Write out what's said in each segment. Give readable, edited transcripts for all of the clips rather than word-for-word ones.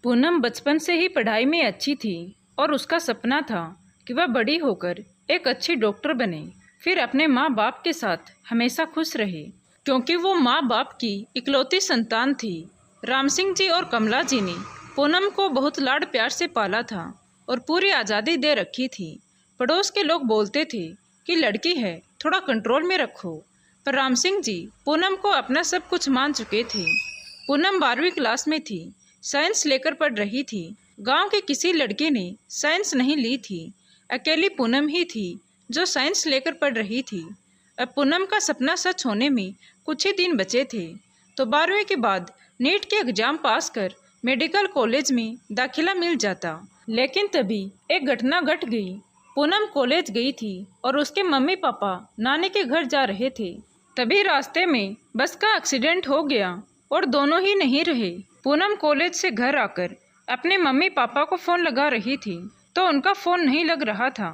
पूनम बचपन से ही पढ़ाई में अच्छी थी और उसका सपना था कि वह बड़ी होकर एक अच्छी डॉक्टर बने, फिर अपने माँ बाप के साथ हमेशा खुश रहे। क्योंकि वो माँ बाप की इकलौती संतान थी। राम सिंह जी और कमला जी ने पूनम को बहुत लाड प्यार से पाला था और पूरी आज़ादी दे रखी थी। पड़ोस के लोग बोलते थे कि लड़की है, थोड़ा कंट्रोल में रखो, पर राम सिंह जी पूनम को अपना सब कुछ मान चुके थे। पूनम 12वीं क्लास में थी, साइंस लेकर पढ़ रही थी। गांव के किसी लड़के ने साइंस नहीं ली थी, अकेली पूनम ही थी जो साइंस लेकर पढ़ रही थी। अब पूनम का सपना सच होने में कुछ ही दिन बचे थे, तो 12वीं के बाद नीट के एग्जाम पास कर मेडिकल कॉलेज में दाखिला मिल जाता। लेकिन तभी एक घटना घट गई। पूनम कॉलेज गई थी और उसके मम्मी पापा नानी के घर जा रहे थे। तभी रास्ते में बस का एक्सीडेंट हो गया और दोनों ही नहीं रहे। पूनम कॉलेज से घर आकर अपने मम्मी पापा को फ़ोन लगा रही थी तो उनका फ़ोन नहीं लग रहा था।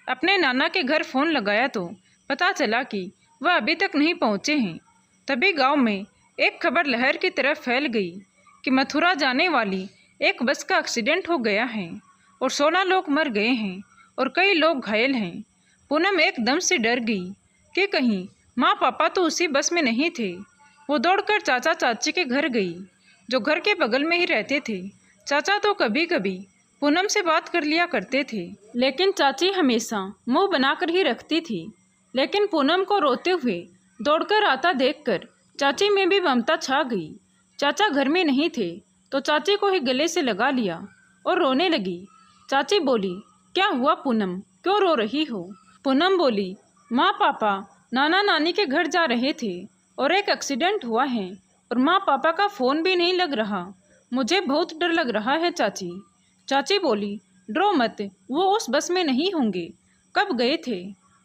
अपने नाना के घर फ़ोन लगाया तो पता चला कि वह अभी तक नहीं पहुँचे हैं। तभी गांव में एक खबर लहर की तरह फैल गई कि मथुरा जाने वाली एक बस का एक्सीडेंट हो गया है और 16 लोग मर गए हैं और कई लोग घायल हैं। पूनम एकदम से डर गई कि कहीं माँ पापा तो उसी बस में नहीं थे। वो दौड़कर चाचा चाची के घर गई जो घर के बगल में ही रहते थे। चाचा तो कभी कभी पूनम से बात कर लिया करते थे, लेकिन चाची हमेशा मुंह बनाकर ही रखती थी। लेकिन पूनम को रोते हुए दौड़कर आता देखकर चाची में भी ममता छा गई। चाचा घर में नहीं थे तो चाची को ही गले से लगा लिया और रोने लगी। चाची बोली, क्या हुआ पूनम, क्यों रो रही हो? पूनम बोली, माँ पापा नाना नानी के घर जा रहे थे और एक एक्सीडेंट हुआ है और माँ पापा का फ़ोन भी नहीं लग रहा। मुझे बहुत डर लग रहा है चाची। चाची बोली, डरो मत, वो उस बस में नहीं होंगे। कब गए थे?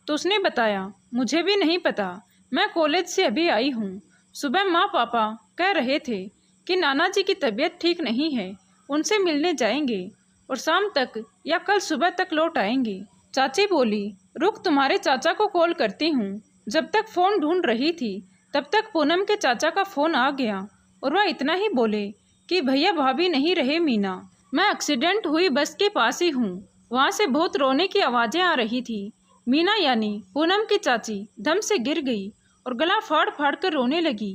तो उसने बताया, मुझे भी नहीं पता, मैं कॉलेज से अभी आई हूँ। सुबह माँ पापा कह रहे थे कि नाना जी की तबीयत ठीक नहीं है, उनसे मिलने जाएंगे और शाम तक या कल सुबह तक लौट आएंगे। चाची बोली, रुक, तुम्हारे चाचा को कॉल करती हूँ। जब तक फ़ोन ढूंढ रही थी तब तक पूनम के चाचा का फ़ोन आ गया और वह इतना ही बोले कि भैया भाभी नहीं रहे मीना, मैं एक्सीडेंट हुई बस के पास ही हूँ। वहाँ से बहुत रोने की आवाज़ें आ रही थी। मीना यानी पूनम की चाची दम से गिर गई और गला फाड़ फाड़ कर रोने लगी।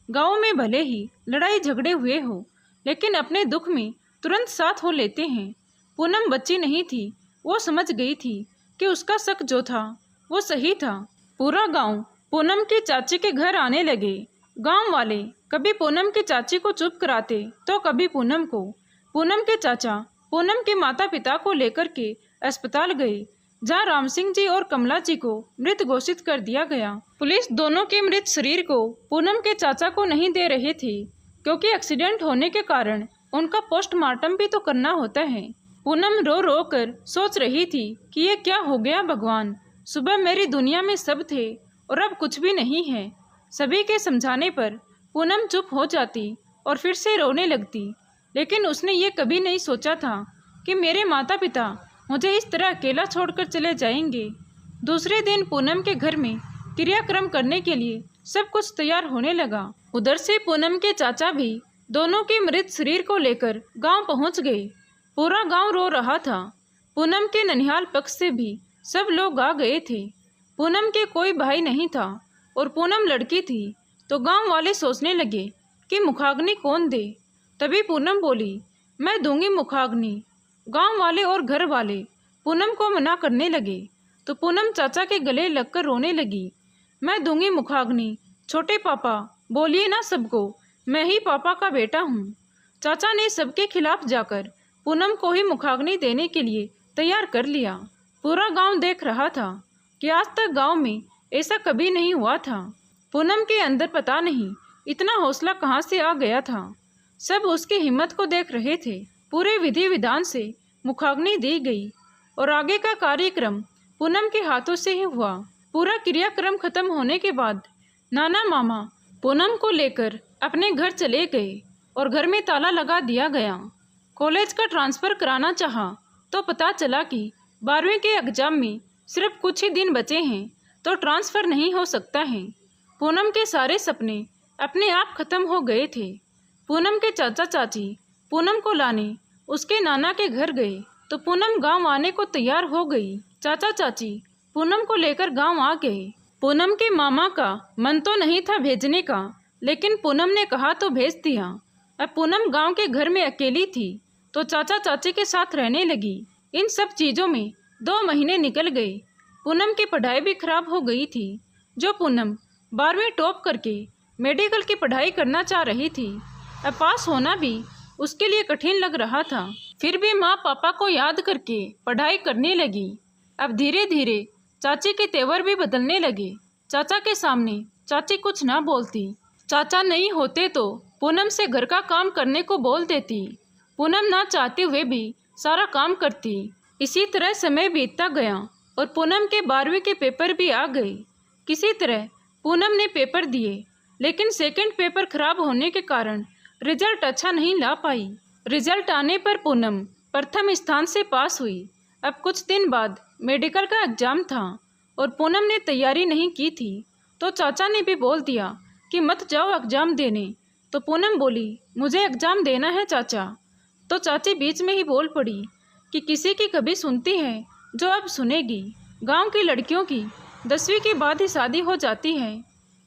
गाँव में भले ही लड़ाई झगड़े हुए हो, लेकिन अपने दुख में तुरंत साथ हो लेते हैं। पूनम बच्ची नहीं थी, वो समझ गई थी कि उसका शक जो था वो सही था। पूरा गाँव पूनम की चाची के घर आने लगे। गांव वाले कभी पूनम की चाची को चुप कराते तो कभी पूनम को। पूनम के चाचा पूनम के माता पिता को लेकर के अस्पताल गए, जहां राम सिंह जी और कमला जी को मृत घोषित कर दिया गया। पुलिस दोनों के मृत शरीर को पूनम के चाचा को नहीं दे रहे थे, क्योंकि एक्सीडेंट होने के कारण उनका पोस्टमार्टम भी तो करना होता है। पूनम रो रो कर सोच रही थी कि ये क्या हो गया भगवान, सुबह मेरी दुनिया में सब थे और अब कुछ भी नहीं है। सभी के समझाने पर पूनम चुप हो जाती और फिर से रोने लगती। लेकिन उसने ये कभी नहीं सोचा था कि मेरे माता पिता मुझे इस तरह अकेला छोड़कर चले जाएंगे। दूसरे दिन पूनम के घर में क्रियाक्रम करने के लिए सब कुछ तैयार होने लगा। उधर से पूनम के चाचा भी दोनों के मृत शरीर को लेकर गांव पहुंच गए। पूरा गांव रो रहा था। पूनम के ननिहाल पक्ष से भी सब लोग आ गए थे। पूनम के कोई भाई नहीं था और पूनम लड़की थी, तो गांव वाले सोचने लगे कि मुखाग्नि कौन दे। तभी पूनम बोली, मैं दूंगी मुखाग्नि। गांव वाले और घर वाले पूनम को मना करने लगे, तो पूनम चाचा के गले लगकर रोने लगी। मैं दूंगी मुखाग्नि, छोटे पापा बोलिए ना सबको, मैं ही पापा का बेटा हूँ। चाचा ने सबके खिलाफ जाकर पूनम को ही मुखाग्नि देने के लिए तैयार कर लिया। पूरा गांव देख रहा था कि आज तक गांव में ऐसा कभी नहीं हुआ था। पूनम के अंदर पता नहीं इतना हौसला कहाँ से आ गया था। सब उसकी हिम्मत को देख रहे थे। पूरे विधि विधान से मुखाग्नि दी गई और आगे का कार्यक्रम पूनम के हाथों से ही हुआ। पूरा क्रियाक्रम खत्म होने के बाद नाना मामा पूनम को लेकर अपने घर चले गए और घर में ताला लगा दिया गया। कॉलेज का ट्रांसफ़र कराना चाहा तो पता चला कि 12वीं के एग्ज़ाम में सिर्फ कुछ ही दिन बचे हैं, तो ट्रांसफ़र नहीं हो सकता है। पूनम के सारे सपने अपने आप खत्म हो गए थे। पूनम के चाचा चाची पूनम को लाने उसके नाना के घर गए तो पूनम गांव आने को तैयार हो गई। चाचा चाची पूनम को लेकर गांव आ गए। पूनम के मामा का मन तो नहीं था भेजने का, लेकिन पूनम ने कहा तो भेज दिया। अब पूनम गांव के घर में अकेली थी तो चाचा चाची के साथ रहने लगी। इन सब चीज़ों में 2 महीने निकल गए। पूनम की पढ़ाई भी खराब हो गई थी। जो पूनम 12वीं टॉप करके मेडिकल की पढ़ाई करना चाह रही थी, अब पास होना भी उसके लिए कठिन लग रहा था। फिर भी माँ पापा को याद करके पढ़ाई करने लगी। अब धीरे धीरे चाची के तेवर भी बदलने लगे। चाचा के सामने चाची कुछ ना बोलती। चाचा नहीं होते तो पूनम से घर का काम करने को बोल देती। पूनम ना चाहते हुए भी सारा काम करती। इसी तरह समय बीतता गया और पूनम के 12वीं के पेपर भी आ गए। किसी तरह पूनम ने पेपर दिए, लेकिन सेकंड पेपर खराब होने के कारण रिजल्ट अच्छा नहीं ला पाई। रिजल्ट आने पर पूनम प्रथम स्थान से पास हुई। अब कुछ दिन बाद मेडिकल का एग्जाम था और पूनम ने तैयारी नहीं की थी, तो चाचा ने भी बोल दिया कि मत जाओ एग्जाम देने। तो पूनम बोली, मुझे एग्जाम देना है चाचा। तो चाची बीच में ही बोल पड़ी कि किसी की कभी सुनती है जो अब सुनेगी। गांव की लड़कियों की 10वीं के बाद ही शादी हो जाती है।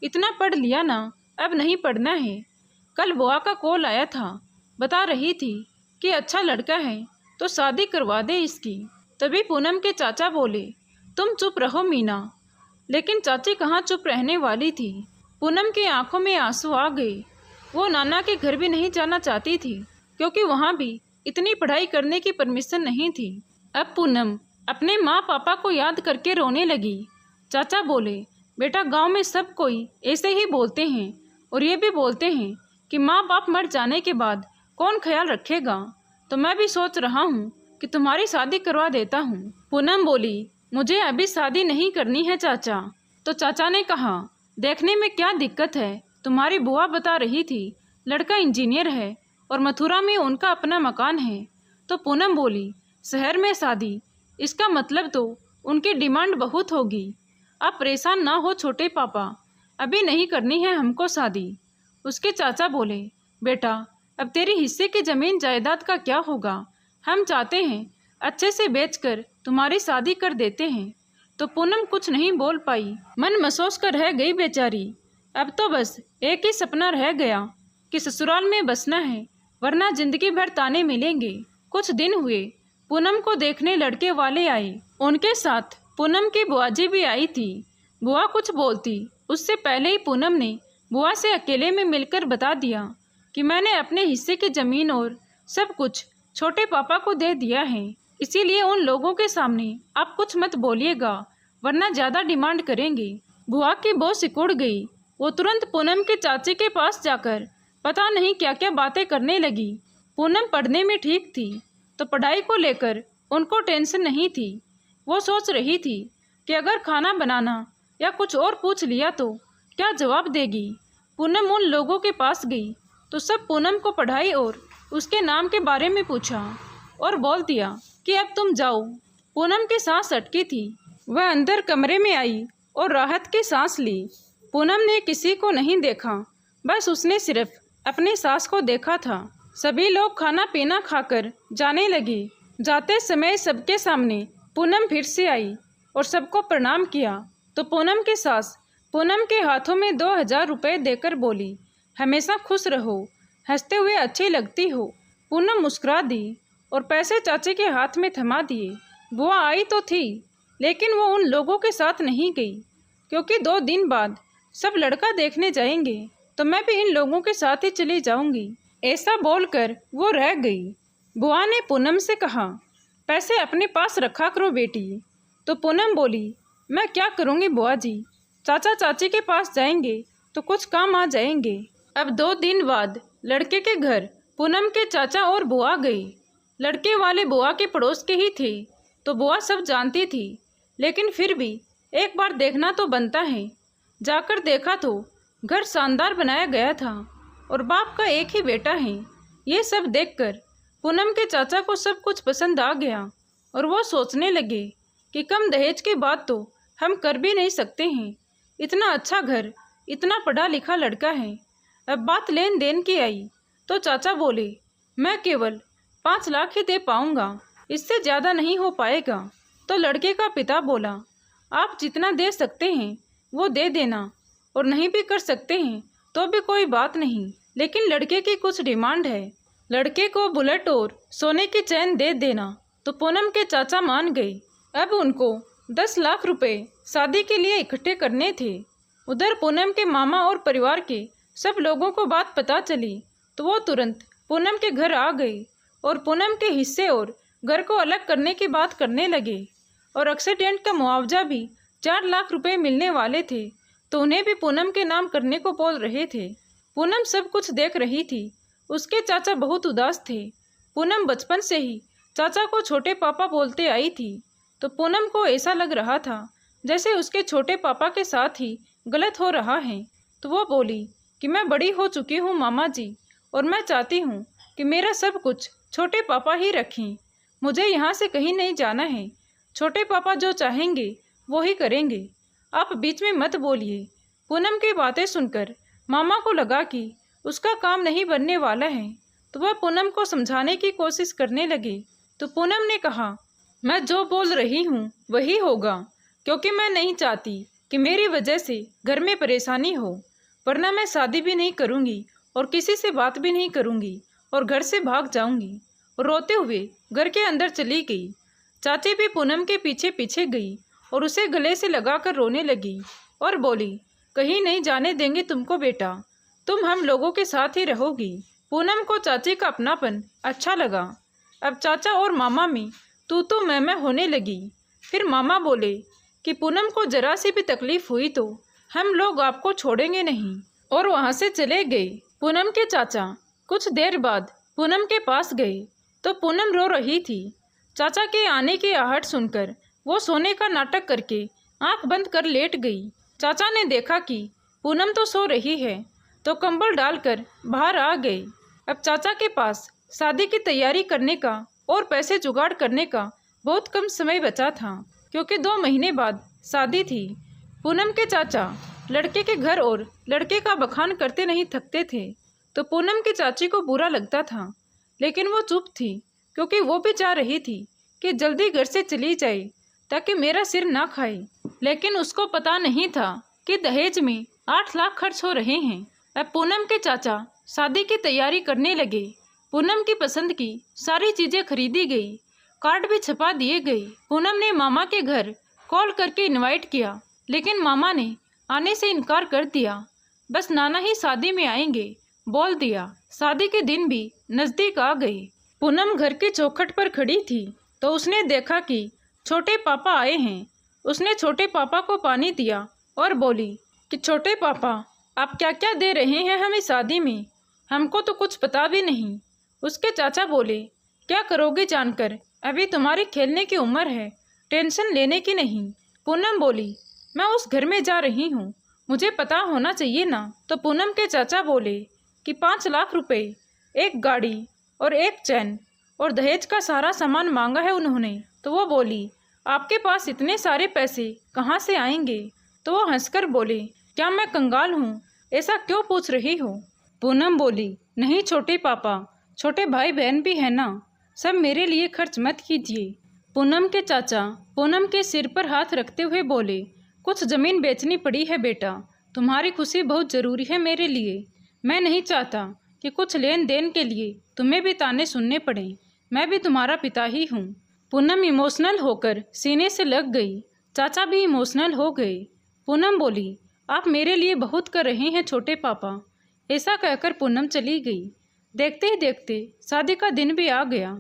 इतना पढ़ लिया ना, अब नहीं पढ़ना है। कल बुआ का कॉल आया था, बता रही थी कि अच्छा लड़का है तो शादी करवा दे इसकी। तभी पूनम के चाचा बोले, तुम चुप रहो मीना। लेकिन चाची कहाँ चुप रहने वाली थी। पूनम की आंखों में आंसू आ गए। वो नाना के घर भी नहीं जाना चाहती थी, क्योंकि वहाँ भी इतनी पढ़ाई करने की परमिशन नहीं थी। अब पूनम अपने माँ पापा को याद करके रोने लगी। चाचा बोले, बेटा गांव में सब कोई ऐसे ही बोलते हैं और ये भी बोलते हैं कि माँ बाप मर जाने के बाद कौन ख्याल रखेगा, तो मैं भी सोच रहा हूँ कि तुम्हारी शादी करवा देता हूँ। पूनम बोली, मुझे अभी शादी नहीं करनी है चाचा। तो चाचा ने कहा, देखने में क्या दिक्कत है, तुम्हारी बुआ बता रही थी लड़का इंजीनियर है और मथुरा में उनका अपना मकान है। तो पूनम बोली, शहर में शादी, इसका मतलब तो उनकी डिमांड बहुत होगी। आप परेशान ना हो छोटे पापा, अभी नहीं करनी है हमको शादी। उसके चाचा बोले, बेटा अब तेरी हिस्से की ज़मीन जायदाद का क्या होगा, हम चाहते हैं अच्छे से बेचकर तुम्हारी शादी कर देते हैं। तो पूनम कुछ नहीं बोल पाई, मन महसूस कर रह गई बेचारी। अब तो बस एक ही सपना रह गया कि ससुराल में बसना है, वरना जिंदगी भर ताने मिलेंगे। कुछ दिन हुए, पूनम को देखने लड़के वाले आए। उनके साथ पूनम की बुआजी भी आई थी। बुआ कुछ बोलती उससे पहले ही पूनम ने बुआ से अकेले में मिलकर बता दिया कि मैंने अपने हिस्से की ज़मीन और सब कुछ छोटे पापा को दे दिया है, इसीलिए उन लोगों के सामने आप कुछ मत बोलिएगा, वरना ज़्यादा डिमांड करेंगे। बुआ की बहू सिकुड़ गई। वो तुरंत पूनम के चाचे के पास जाकर पता नहीं क्या क्या बातें करने लगी। पूनम पढ़ने में ठीक थी, तो पढ़ाई को लेकर उनको टेंशन नहीं थी। वो सोच रही थी कि अगर खाना बनाना या कुछ और पूछ लिया तो क्या जवाब देगी। पूनम उन लोगों के पास गई तो सब पूनम को पढ़ाई और उसके नाम के बारे में पूछा और बोल दिया कि अब तुम जाओ। पूनम की सांस अटकी थी। वह अंदर कमरे में आई और राहत की सांस ली। पूनम ने किसी को नहीं देखा, बस उसने सिर्फ अपनी सास को देखा था। सभी लोग खाना पीना खाकर जाने लगे। जाते समय सबके सामने पूनम फिर से आई और सबको प्रणाम किया। तो पूनम की सास पूनम के हाथों में 2000 रुपये देकर बोली, हमेशा खुश रहो, हंसते हुए अच्छी लगती हो। पूनम मुस्कुरा दी और पैसे चाचे के हाथ में थमा दिए। बुआ आई तो थी, लेकिन वो उन लोगों के साथ नहीं गई, क्योंकि 2 दिन बाद सब लड़का देखने जाएंगे, तो मैं भी इन लोगों के साथ ही चली जाऊंगी। ऐसा बोलकर वो रह गई। बुआ ने पूनम से कहा, पैसे अपने पास रखा करो बेटी। तो पूनम बोली, मैं क्या करूँगी बुआ जी, चाचा चाची के पास जाएंगे तो कुछ काम आ जाएंगे। अब 2 दिन बाद लड़के के घर पूनम के चाचा और बुआ गई। लड़के वाले बुआ के पड़ोस के ही थे, तो बुआ सब जानती थी, लेकिन फिर भी एक बार देखना तो बनता है। जाकर देखा तो घर शानदार बनाया गया था और बाप का एक ही बेटा है। ये सब देखकर पूनम के चाचा को सब कुछ पसंद आ गया और वो सोचने लगे कि कम दहेज के बाद तो हम कर भी नहीं सकते हैं। इतना अच्छा घर, इतना पढ़ा लिखा लड़का है। अब बात लेन देन की आई तो चाचा बोले, मैं केवल 5 लाख ही दे पाऊंगा, इससे ज़्यादा नहीं हो पाएगा। तो लड़के का पिता बोला, आप जितना दे सकते हैं वो दे देना, और नहीं भी कर सकते हैं तो भी कोई बात नहीं, लेकिन लड़के की कुछ डिमांड है। लड़के को बुलेट और सोने की चैन दे देना। तो पूनम के चाचा मान गए। अब उनको 10 लाख रुपए शादी के लिए इकट्ठे करने थे। उधर पूनम के मामा और परिवार के सब लोगों को बात पता चली तो वो तुरंत पूनम के घर आ गए और पूनम के हिस्से और घर को अलग करने की बात करने लगे। और एक्सीडेंट का मुआवजा भी 4 लाख रुपए मिलने वाले थे, तो उन्हें भी पूनम के नाम करने को बोल रहे थे। पूनम सब कुछ देख रही थी। उसके चाचा बहुत उदास थे। पूनम बचपन से ही चाचा को छोटे पापा बोलते आई थी, तो पूनम को ऐसा लग रहा था जैसे उसके छोटे पापा के साथ ही गलत हो रहा है। तो वो बोली कि मैं बड़ी हो चुकी हूँ मामा जी, और मैं चाहती हूँ कि मेरा सब कुछ छोटे पापा ही रखें। मुझे यहाँ से कहीं नहीं जाना है। छोटे पापा जो चाहेंगे वो ही करेंगे, आप बीच में मत बोलिए। पूनम की बातें सुनकर मामा को लगा कि उसका काम नहीं बनने वाला है, तो वह पूनम को समझाने की कोशिश करने लगे। तो पूनम ने कहा, मैं जो बोल रही हूँ वही होगा, क्योंकि मैं नहीं चाहती कि मेरी वजह से घर में परेशानी हो, वरना मैं शादी भी नहीं करूँगी और किसी से बात भी नहीं करूँगी और घर से भाग जाऊँगी। रोते हुए घर के अंदर चली गई। चाची भी पूनम के पीछे पीछे गई और उसे गले से लगाकर रोने लगी और बोली, कहीं नहीं जाने देंगे तुमको बेटा, तुम हम लोगों के साथ ही रहोगी। पूनम को चाची का अपनापन अच्छा लगा। अब चाचा और मामा में तू मैं होने लगी। फिर मामा बोले कि पूनम को जरा सी भी तकलीफ हुई तो हम लोग आपको छोड़ेंगे नहीं, और वहाँ से चले गए। पूनम के चाचा कुछ देर बाद पूनम के पास गए तो पूनम रो रही थी। चाचा के आने की आहट सुनकर वो सोने का नाटक करके आंख बंद कर लेट गई। चाचा ने देखा कि पूनम तो सो रही है, तो कंबल डालकर बाहर आ गए। अब चाचा के पास शादी की तैयारी करने का और पैसे जुगाड़ करने का बहुत कम समय बचा था, क्योंकि 2 महीने बाद शादी थी। पूनम के चाचा लड़के के घर और लड़के का बखान करते नहीं थकते थे, तो पूनम की चाची को बुरा लगता था, लेकिन वो चुप थी, क्योंकि वो भी चाह रही थी कि जल्दी घर से चली जाए ताकि मेरा सिर ना खाए। लेकिन उसको पता नहीं था कि दहेज में 8 लाख खर्च हो रहे हैं। अब पूनम के चाचा शादी की तैयारी करने लगे। पूनम की पसंद की सारी चीज़ें खरीदी गई, कार्ड भी छपा दिए गए। पूनम ने मामा के घर कॉल करके इनवाइट किया, लेकिन मामा ने आने से इनकार कर दिया। बस नाना ही शादी में आएंगे बोल दिया। शादी के दिन भी नज़दीक आ गए। पूनम घर की चौखट पर खड़ी थी तो उसने देखा कि छोटे पापा आए हैं। उसने छोटे पापा को पानी दिया और बोली कि छोटे पापा, आप क्या क्या दे रहे हैं हमें शादी में, हमको तो कुछ पता भी नहीं। उसके चाचा बोले, क्या करोगे जानकर, अभी तुम्हारी खेलने की उम्र है, टेंशन लेने की नहीं। पूनम बोली, मैं उस घर में जा रही हूँ, मुझे पता होना चाहिए ना। तो पूनम के चाचा बोले कि 5 लाख रुपए, एक गाड़ी और एक चैन और दहेज का सारा सामान मांगा है उन्होंने। तो वो बोली, आपके पास इतने सारे पैसे कहाँ से आएंगे। तो वो हंसकर बोले, क्या मैं कंगाल हूँ, ऐसा क्यों पूछ रही हो। पूनम बोली, नहीं छोटे पापा, छोटे भाई बहन भी है ना, सब मेरे लिए खर्च मत कीजिए। पूनम के चाचा पूनम के सिर पर हाथ रखते हुए बोले, कुछ ज़मीन बेचनी पड़ी है बेटा, तुम्हारी खुशी बहुत ज़रूरी है मेरे लिए। मैं नहीं चाहता कि कुछ लेन देन के लिए तुम्हें भी ताने सुनने पड़े, मैं भी तुम्हारा पिता ही हूँ। पूनम इमोशनल होकर सीने से लग गई। चाचा भी इमोशनल हो गए। पूनम बोली, आप मेरे लिए बहुत कर रहे हैं छोटे पापा। ऐसा कहकर पूनम चली गई। देखते ही देखते शादी का दिन भी आ गया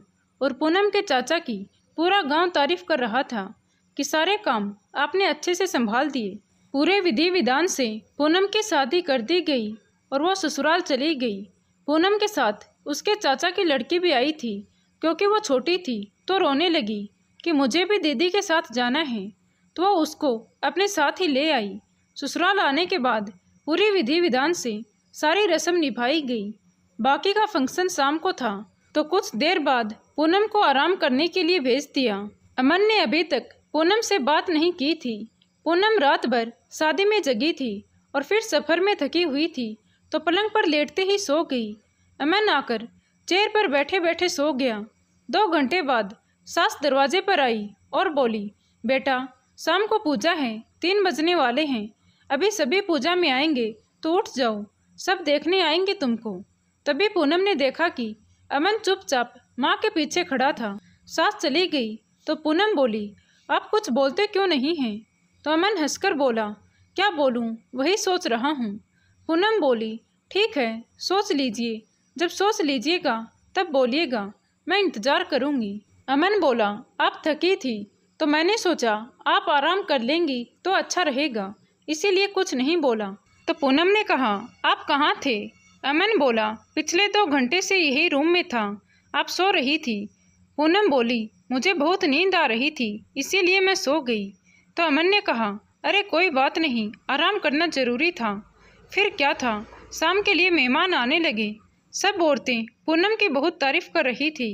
और पूनम के चाचा की पूरा गांव तारीफ कर रहा था कि सारे काम आपने अच्छे से संभाल दिए। पूरे विधि विधान से पूनम की शादी कर दी गई और वो ससुराल चली गई। पूनम के साथ उसके चाचा की लड़की भी आई थी, क्योंकि वो छोटी थी तो रोने लगी कि मुझे भी दीदी के साथ जाना है, तो वो उसको अपने साथ ही ले आई। ससुराल आने के बाद पूरी विधि विधान से सारी रस्म निभाई गई। बाकी का फंक्शन शाम को था, तो कुछ देर बाद पूनम को आराम करने के लिए भेज दिया। अमन ने अभी तक पूनम से बात नहीं की थी। पूनम रात भर शादी में जगी थी और फिर सफ़र में थकी हुई थी, तो पलंग पर लेटते ही सो गई। अमन आकर चेयर पर बैठे बैठे सो गया। 2 घंटे बाद सास दरवाजे पर आई और बोली, बेटा शाम को पूजा है, 3 बजने वाले हैं, अभी सभी पूजा में आएंगे तो उठ जाओ, सब देखने आएंगे तुमको। तभी पूनम ने देखा कि अमन चुपचाप माँ के पीछे खड़ा था। सास चली गई तो पूनम बोली, आप कुछ बोलते क्यों नहीं हैं? तो अमन हंसकर बोला, क्या बोलूँ, वही सोच रहा हूँ। पूनम बोली, ठीक है, सोच लीजिए, जब सोच लीजिएगा तब बोलिएगा, मैं इंतज़ार करूँगी। अमन बोला, आप थकी थी तो मैंने सोचा आप आराम कर लेंगी तो अच्छा रहेगा, इसीलिए कुछ नहीं बोला। तो पूनम ने कहा, आप कहाँ थे? अमन बोला, पिछले 2 घंटे से यही रूम में था, आप सो रही थी। पूनम बोली, मुझे बहुत नींद आ रही थी इसीलिए मैं सो गई। तो अमन ने कहा, अरे कोई बात नहीं, आराम करना जरूरी था। फिर क्या था, शाम के लिए मेहमान आने लगे। सब औरतें पूनम की बहुत तारीफ कर रही थी।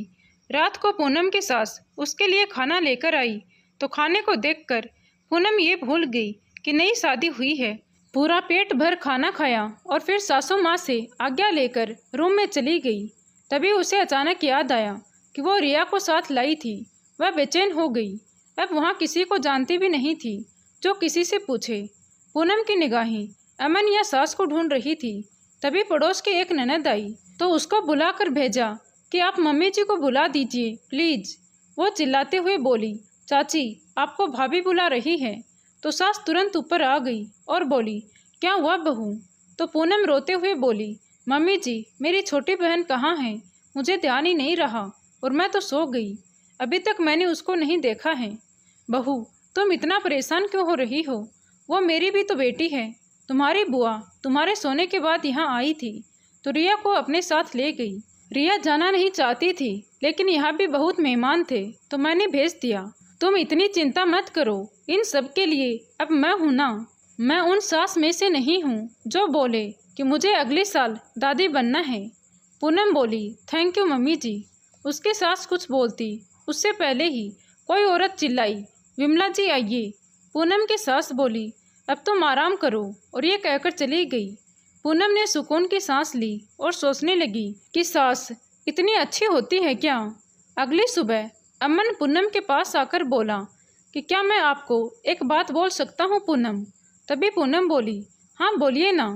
रात को पूनम की सास उसके लिए खाना लेकर आई तो खाने को देखकर पूनम ये भूल गई कि नई शादी हुई है। पूरा पेट भर खाना खाया और फिर सासू माँ से आज्ञा लेकर रूम में चली गई। तभी उसे अचानक याद आया कि वो रिया को साथ लाई थी। वह बेचैन हो गई। अब वहाँ किसी को जानती भी नहीं थी जो किसी से पूछे। पूनम की निगाहें अमन या सास को ढूंढ रही थी। तभी पड़ोस की एक ननद आई तो उसको बुलाकर भेजा कि आप मम्मी जी को बुला दीजिए प्लीज। वो चिल्लाते हुए बोली, चाची आपको भाभी बुला रही है। तो सास तुरंत ऊपर आ गई और बोली, क्या हुआ बहू? तो पूनम रोते हुए बोली, मम्मी जी मेरी छोटी बहन कहाँ है? मुझे ध्यान ही नहीं रहा और मैं तो सो गई, अभी तक मैंने उसको नहीं देखा है। बहू तुम इतना परेशान क्यों हो रही हो? वो मेरी भी तो बेटी है। तुम्हारी बुआ तुम्हारे सोने के बाद यहाँ आई थी तो रिया को अपने साथ ले गई। रिया जाना नहीं चाहती थी लेकिन यहाँ भी बहुत मेहमान थे तो मैंने भेज दिया। तुम इतनी चिंता मत करो, इन सब के लिए अब मैं हूँ ना। मैं उन सास में से नहीं हूँ जो बोले कि मुझे अगले साल दादी बनना है। पूनम बोली, थैंक यू मम्मी जी। उसके सास कुछ बोलती उससे पहले ही कोई औरत चिल्लाई, विमला जी आइए। पूनम की सास बोली, अब तुम आराम करो, और ये कहकर चली गई। पूनम ने सुकून की सांस ली और सोचने लगी कि सास इतनी अच्छी होती है क्या। अगली सुबह अमन पूनम के पास आकर बोला कि क्या मैं आपको एक बात बोल सकता हूँ पूनम? तभी पूनम बोली, हाँ बोलिए ना।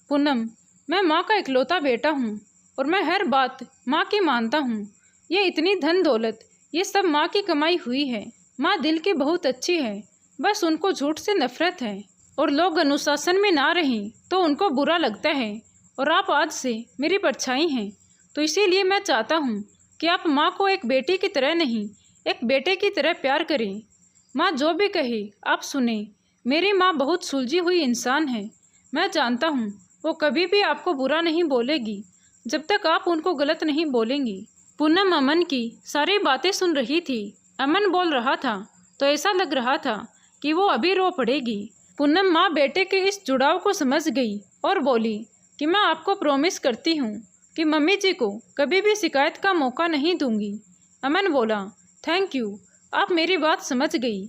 पूनम, मैं माँ का इकलौता बेटा हूँ और मैं हर बात माँ की मानता हूँ। ये इतनी धन दौलत ये सब माँ की कमाई हुई है। माँ दिल की बहुत अच्छी है, बस उनको झूठ से नफरत है और लोग अनुशासन में ना रहें तो उनको बुरा लगता है। और आप आज से मेरी परछाई हैं, तो इसीलिए मैं चाहता हूँ कि आप माँ को एक बेटी की तरह नहीं एक बेटे की तरह प्यार करें। माँ जो भी कहे आप सुने। मेरी माँ बहुत सुलझी हुई इंसान है। मैं जानता हूँ वो कभी भी आपको बुरा नहीं बोलेगी जब तक आप उनको गलत नहीं बोलेंगी। पूनम अमन की सारी बातें सुन रही थी। अमन बोल रहा था तो ऐसा लग रहा था कि वो अभी रो पड़ेगी। पूनम माँ बेटे के इस जुड़ाव को समझ गई और बोली कि मैं आपको प्रॉमिस करती हूँ कि मम्मी जी को कभी भी शिकायत का मौका नहीं दूंगी। अमन बोला, थैंक यू, आप मेरी बात समझ गई।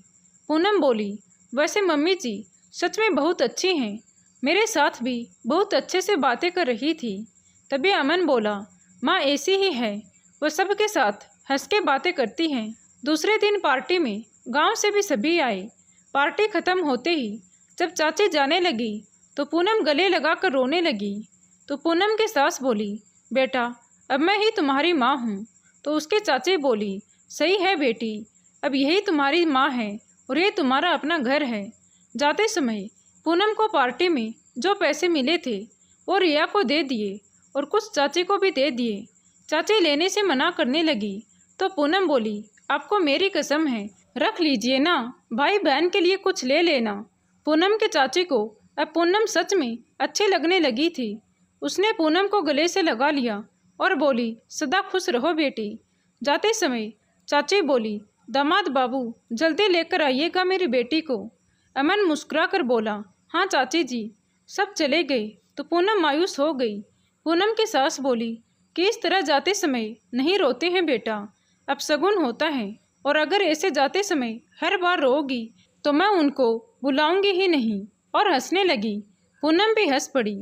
पूनम बोली, वैसे मम्मी जी सच में बहुत अच्छी हैं, मेरे साथ भी बहुत अच्छे से बातें कर रही थी। तभी अमन बोला, माँ ऐसी ही है, वो सबके साथ हंस के बातें करती हैं। दूसरे दिन पार्टी में गांव से भी सभी आए। पार्टी खत्म होते ही जब चाची जाने लगी तो पूनम गले लगाकर रोने लगी। तो पूनम की सास बोली, बेटा अब मैं ही तुम्हारी माँ हूँ। तो उसकी चाची बोली, सही है बेटी, अब यही तुम्हारी माँ है और ये तुम्हारा अपना घर है। जाते समय पूनम को पार्टी में जो पैसे मिले थे वो रिया को दे दिए और कुछ चाची को भी दे दिए। चाची लेने से मना करने लगी तो पूनम बोली, आपको मेरी कसम है, रख लीजिए ना, भाई बहन के लिए कुछ ले लेना। पूनम के चाची को अब पूनम सच में अच्छी लगने लगी थी। उसने पूनम को गले से लगा लिया और बोली, सदा खुश रहो बेटी। जाते समय चाची बोली, दामाद बाबू जल्दी लेकर आइएगा मेरी बेटी को। अमन मुस्कुरा कर बोला, हाँ चाची जी। सब चले गए तो पूनम मायूस हो गई। पूनम की सास बोली कि इस तरह जाते समय नहीं रोते हैं बेटा, अब शगुन होता है, और अगर ऐसे जाते समय हर बार रोगी तो मैं उनको बुलाऊंगी ही नहीं। और हंसने लगी। पूनम भी हंस पड़ी।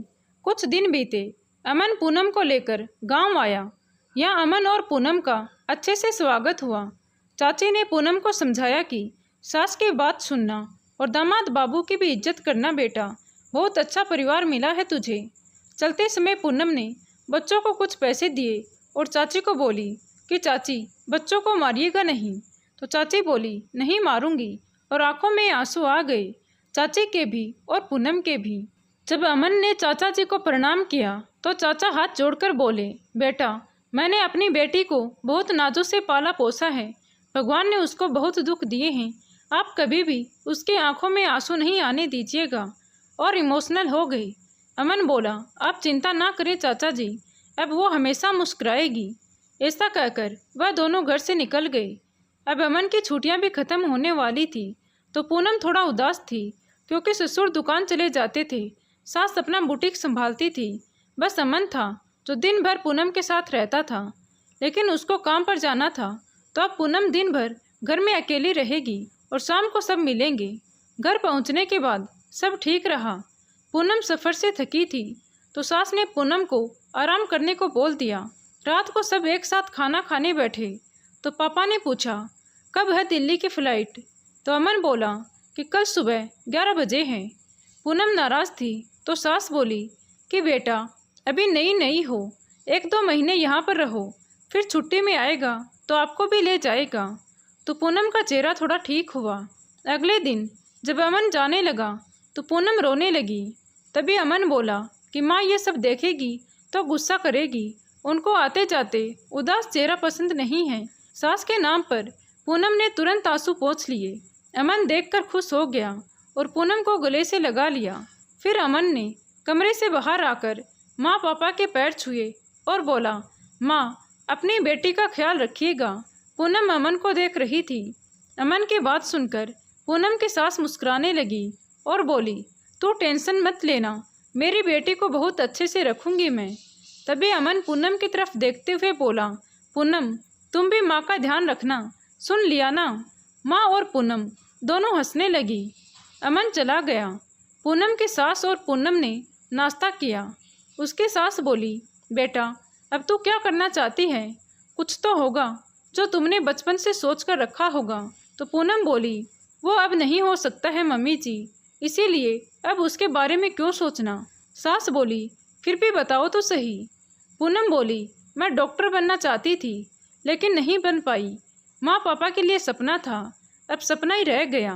कुछ दिन बीते। अमन पूनम को लेकर गांव आया। यहाँ अमन और पूनम का अच्छे से स्वागत हुआ। चाची ने पूनम को समझाया कि सास की बात सुनना और दामाद बाबू की भी इज्जत करना बेटा, बहुत अच्छा परिवार मिला है तुझे। चलते समय पूनम ने बच्चों को कुछ पैसे दिए और चाची को बोली कि चाची बच्चों को मारिएगा नहीं। तो चाची बोली नहीं मारूंगी, और आंखों में आंसू आ गए, चाची के भी और पूनम के भी। जब अमन ने चाचा जी को प्रणाम किया तो चाचा हाथ जोड़कर बोले, बेटा मैंने अपनी बेटी को बहुत नाजों से पाला पोसा है, भगवान ने उसको बहुत दुख दिए हैं, आप कभी भी उसकी आंखों में आंसू नहीं आने दीजिएगा। और इमोशनल हो गई। अमन बोला, आप चिंता ना करें चाचा जी, अब वो हमेशा मुस्कुराएगी। ऐसा कहकर वह दोनों घर से निकल गए। अब अमन की छुट्टियां भी खत्म होने वाली थी, तो पूनम थोड़ा उदास थी क्योंकि ससुर दुकान चले जाते थे, सास अपना बुटीक संभालती थी। बस अमन था जो दिन भर पूनम के साथ रहता था, लेकिन उसको काम पर जाना था, तो अब पूनम दिन भर घर में अकेली रहेगी और शाम को सब मिलेंगे। घर पहुंचने के बाद सब ठीक रहा। पूनम सफ़र से थकी थी तो सास ने पूनम को आराम करने को बोल दिया। रात को सब एक साथ खाना खाने बैठे तो पापा ने पूछा, कब है दिल्ली की फ़्लाइट? तो अमन बोला कि कल सुबह 11 बजे है। पूनम नाराज़ थी तो सास बोली कि बेटा अभी नई नई हो, 1-2 महीने यहाँ पर रहो, फिर छुट्टी में आएगा तो आपको भी ले जाएगा। तो पूनम का चेहरा थोड़ा ठीक हुआ। अगले दिन जब अमन जाने लगा तो पूनम रोने लगी। तभी अमन बोला कि माँ ये सब देखेगी तो गुस्सा करेगी, उनको आते जाते उदास चेहरा पसंद नहीं है। सास के नाम पर पूनम ने तुरंत आंसू पोंछ लिए। अमन देखकर खुश हो गया और पूनम को गले से लगा लिया। फिर अमन ने कमरे से बाहर आकर माँ पापा के पैर छुए और बोला, माँ अपनी बेटी का ख्याल रखिएगा। पूनम अमन को देख रही थी। अमन की बात सुनकर पूनम की सास मुस्कुराने लगी और बोली, तू टेंशन मत लेना, मेरी बेटी को बहुत अच्छे से रखूंगी मैं। तभी अमन पूनम की तरफ देखते हुए बोला, पूनम तुम भी माँ का ध्यान रखना, सुन लिया ना? माँ और पूनम दोनों हंसने लगी। अमन चला गया। पूनम की सास और पूनम ने नाश्ता किया। उसकी सास बोली, बेटा अब तू क्या करना चाहती है? कुछ तो होगा जो तुमने बचपन से सोच कर रखा होगा। तो पूनम बोली, वो अब नहीं हो सकता है मम्मी जी, इसीलिए अब उसके बारे में क्यों सोचना। सास बोली, फिर भी बताओ तो सही। पूनम बोली, मैं डॉक्टर बनना चाहती थी लेकिन नहीं बन पाई। माँ पापा के लिए सपना था, अब सपना ही रह गया।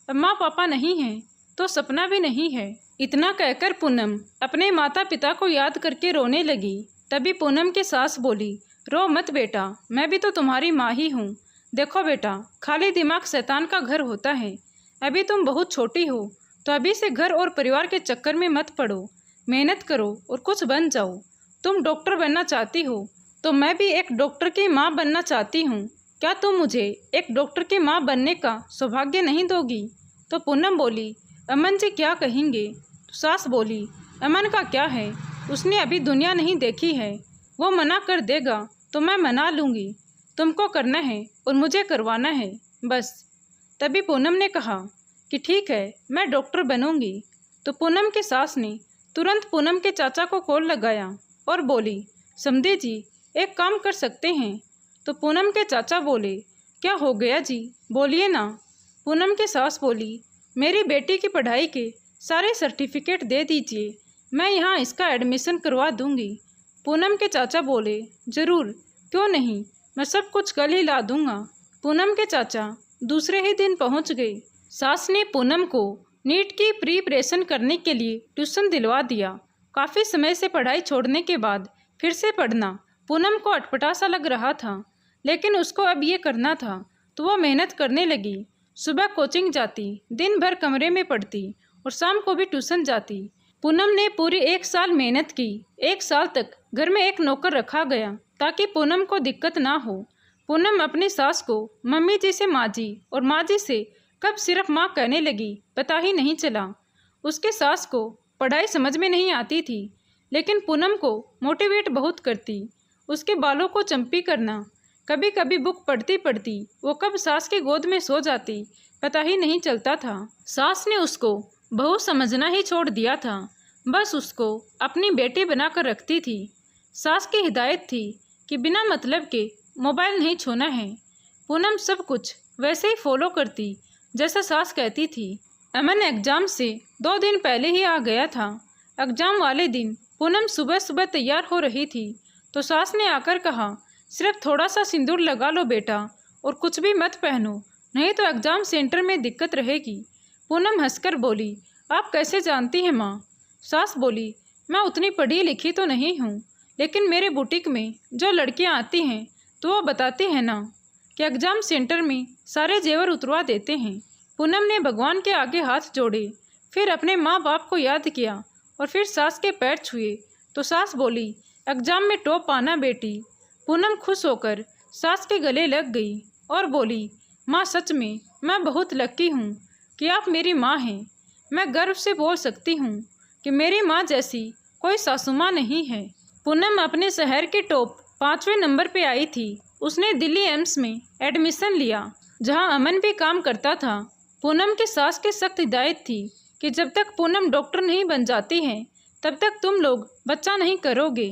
अब माँ पापा नहीं हैं तो सपना भी नहीं है। इतना कहकर पूनम अपने माता पिता को याद करके रोने लगी। तभी पूनम की सास बोली, रो मत बेटा, मैं भी तो तुम्हारी माँ ही हूँ। देखो बेटा, खाली दिमाग शैतान का घर होता है। अभी तुम बहुत छोटी हो तो अभी से घर और परिवार के चक्कर में मत पड़ो, मेहनत करो और कुछ बन जाओ। तुम डॉक्टर बनना चाहती हो तो मैं भी एक डॉक्टर की माँ बनना चाहती हूँ। क्या तुम मुझे एक डॉक्टर की माँ बनने का सौभाग्य नहीं दोगी? तो पूनम बोली, अमन जी क्या कहेंगे? तो सास बोली, अमन का क्या है, उसने अभी दुनिया नहीं देखी है, वो मना कर देगा तो मैं मना लूँगी। तुमको करना है और मुझे करवाना है बस। तभी पूनम ने कहा कि ठीक है, मैं डॉक्टर बनूंगी। तो पूनम की सास ने तुरंत पूनम के चाचा को कॉल लगाया और बोली, समधी जी एक काम कर सकते हैं? तो पूनम के चाचा बोले, क्या हो गया जी, बोलिए ना। पूनम की सास बोली, मेरी बेटी की पढ़ाई के सारे सर्टिफिकेट दे दीजिए, मैं यहाँ इसका एडमिशन करवा दूंगी। पूनम के चाचा बोले, ज़रूर, क्यों नहीं, मैं सब कुछ कल ही ला दूंगा। पूनम के चाचा दूसरे ही दिन पहुँच गए। सास ने पूनम को नीट की प्रिपरेशन करने के लिए ट्यूशन दिलवा दिया। काफ़ी समय से पढ़ाई छोड़ने के बाद फिर से पढ़ना पूनम को अटपटा सा लग रहा था, लेकिन उसको अब ये करना था तो वो मेहनत करने लगी। सुबह कोचिंग जाती, दिन भर कमरे में पढ़ती और शाम को भी ट्यूशन जाती। पूनम ने पूरी 1 साल मेहनत की। 1 साल तक घर में एक नौकर रखा गया ताकि पूनम को दिक्कत ना हो। पूनम अपनी सास को मम्मी जी से माँ जी और माँ जी से कब सिर्फ माँ कहने लगी पता ही नहीं चला। उसके सास को पढ़ाई समझ में नहीं आती थी, लेकिन पूनम को मोटिवेट बहुत करती। उसके बालों को चंपी करना, कभी कभी बुक पढ़ती पढ़ती वो कब सास की गोद में सो जाती पता ही नहीं चलता था। सास ने उसको बहू समझना ही छोड़ दिया था, बस उसको अपनी बेटी बनाकर रखती थी। सास की हिदायत थी कि बिना मतलब के मोबाइल नहीं छूना है। पूनम सब कुछ वैसे ही फॉलो करती जैसा सास कहती थी। अमन एग्ज़ाम से 2 दिन पहले ही आ गया था। एग्ज़ाम वाले दिन पूनम सुबह सुबह तैयार हो रही थी तो सास ने आकर कहा, सिर्फ थोड़ा सा सिंदूर लगा लो बेटा और कुछ भी मत पहनो, नहीं तो एग्ज़ाम सेंटर में दिक्कत रहेगी। पूनम हंसकर बोली, आप कैसे जानती हैं माँ? सास बोली, मैं उतनी पढ़ी लिखी तो नहीं हूँ, लेकिन मेरे बुटीक में जो लड़कियाँ आती हैं तो वो बताती हैं ना कि एग्ज़ाम सेंटर में सारे जेवर उतरवा देते हैं। पूनम ने भगवान के आगे हाथ जोड़े, फिर अपने माँ बाप को याद किया और फिर सास के पैर छुए तो सास बोली, एग्ज़ाम में टॉप आना बेटी। पूनम खुश होकर सास के गले लग गई और बोली, माँ सच में मैं बहुत लकी हूँ कि आप मेरी माँ हैं। मैं गर्व से बोल सकती हूँ कि मेरी माँ जैसी कोई सासू माँ नहीं है। पूनम अपने शहर के टॉप 5वें नंबर पे आई थी। उसने दिल्ली एम्स में एडमिशन लिया जहाँ अमन भी काम करता था। पूनम के सास की सख्त हिदायत थी कि जब तक पूनम डॉक्टर नहीं बन जाती है तब तक तुम लोग बच्चा नहीं करोगे।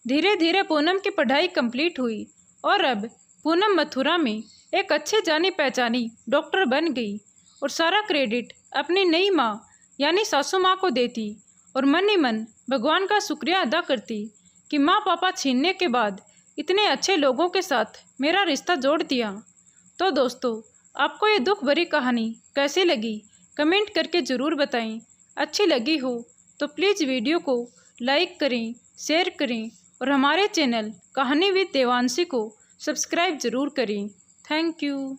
धीरे धीरे पूनम की पढ़ाई कंप्लीट हुई और अब पूनम मथुरा में एक अच्छे जानी पहचानी डॉक्टर बन गई और सारा क्रेडिट अपनी नई माँ यानी सासू माँ को देती और मन ही मन भगवान का शुक्रिया अदा करती कि माँ पापा छीनने के बाद इतने अच्छे लोगों के साथ मेरा रिश्ता जोड़ दिया। तो दोस्तों, आपको ये दुख भरी कहानी कैसी लगी कमेंट करके ज़रूर बताएं। अच्छी लगी हो तो प्लीज़ वीडियो को लाइक करें, शेयर करें और हमारे चैनल कहानी विद देवांशी को सब्सक्राइब ज़रूर करें। Thank you.